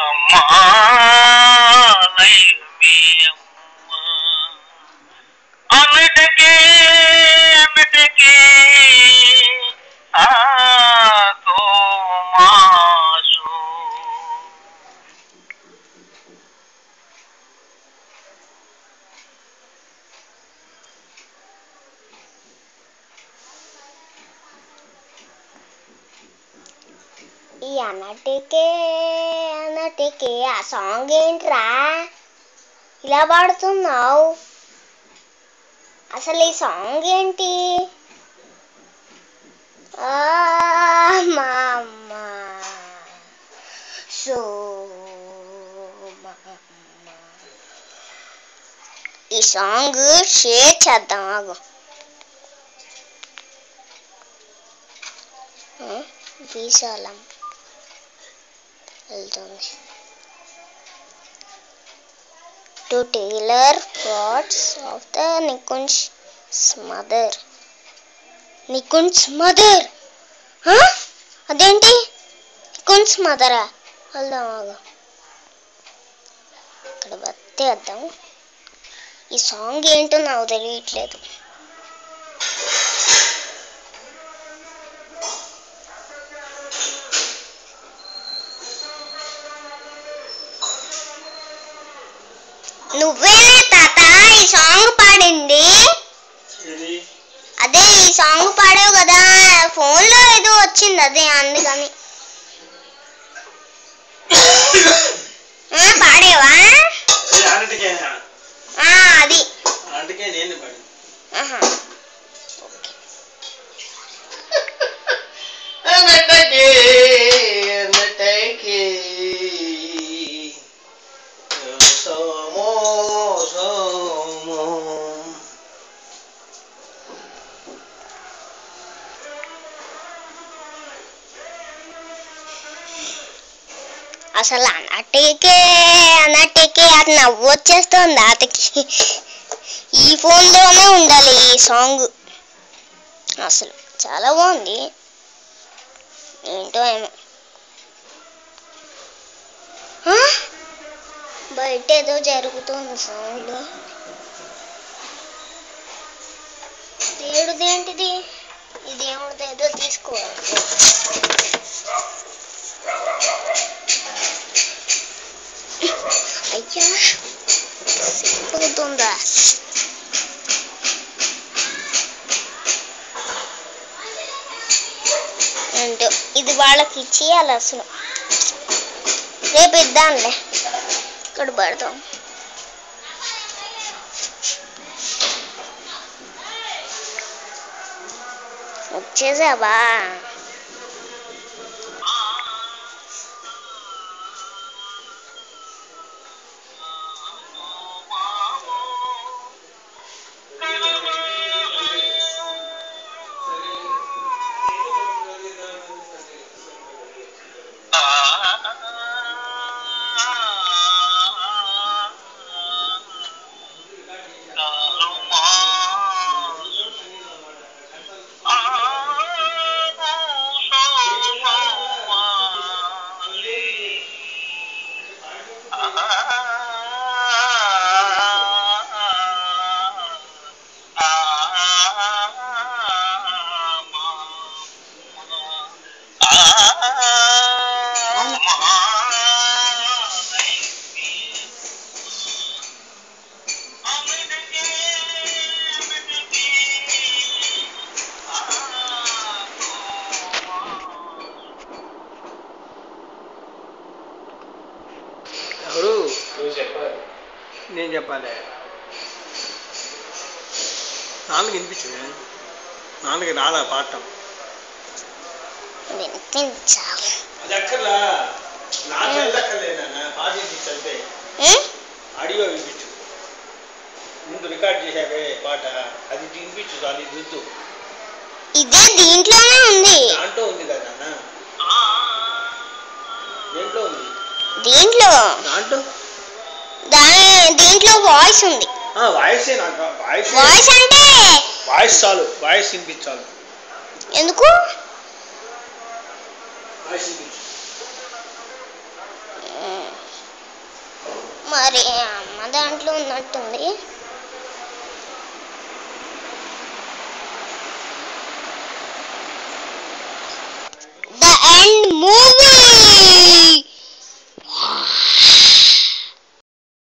అమ్మా లైవి అమ్మా అన్నటకే అన్నటకే ఆతో మాసు ఈ అన్నటికే అన్నటికే ఆ సాంగ్ ఏంట్రా ఇలా పాడుతున్నావు? అసలు ఈ సాంగ్ ఏంటి? మా అమ్మ సో ఈ సాంగ్ షేర్ చేద్దాం ఆగు. విశాలం వెళ్తుంది. To tailor thoughts of the Nikunj mother. Nikunj mother అదేంటి? నికుంజ్ మదరా? వెళ్దాం ఆగు. ఇక్కడ బతేద్దాం. ఈ సాంగ్ ఏంటో నాకు తెలియట్లేదు. నువ్వేనా తాత ఈ సాంగ్ పాడింది? అదే ఈ సాంగ్ పాడావు కదా, ఫోన్లో ఏదో వచ్చింది అదే అందుకని. పాడేవా? అది అసలు అన్నటికే అది నవ్వు వచ్చేస్తుంది అతకి. ఈ ఫోన్లోనే ఉండాలి ఈ సాంగ్. అసలు చాలా బాగుంది. ఏంటో ఏమో బయట ఏదో జరుగుతుంది సౌండ్. దేవుడిదేంటిది? ఈ దేవుడిది ఏదో తీసుకోవాలి. అయ్యా సిగ్గుతుందా? అంటే ఇది వాళ్ళకి ఇచ్చేయాలి అసలు. రేపు ఇద్దాంలే. ఇక్కడ పెడతాం. వచ్చేసావా? నేను చెప్పాలి. నాన్నకి వినిపించింది. నాన్నకి రాలా పాడటం. వినిపించాలి. అది అక్కర్లా, నాకు అక్కర్లేదు నాన్న. పాట వినిపించంటే ఆడియో వినిపించు. ముందు రికార్డ్ చేశాకే పాట అది వినిపించు. చాలు. ఇది వద్దు. ఇదే దీంట్లోనే ఉంది. దాంట్లో ఉంది కదా నాన్న. దేంట్లో ఉంది? దీంట్లో. దాంట్లో దీంట్లో వాయిస్ ఉంది. వాయిస్ నాకు వాయిస్ అంటే వాయిస్ చాలు. వాయిస్ వినిపించాలి. ఎందుకు? వాయిస్ వినిపించు. మరి అమ్మ దాంట్లో ఉన్నట్టుంది.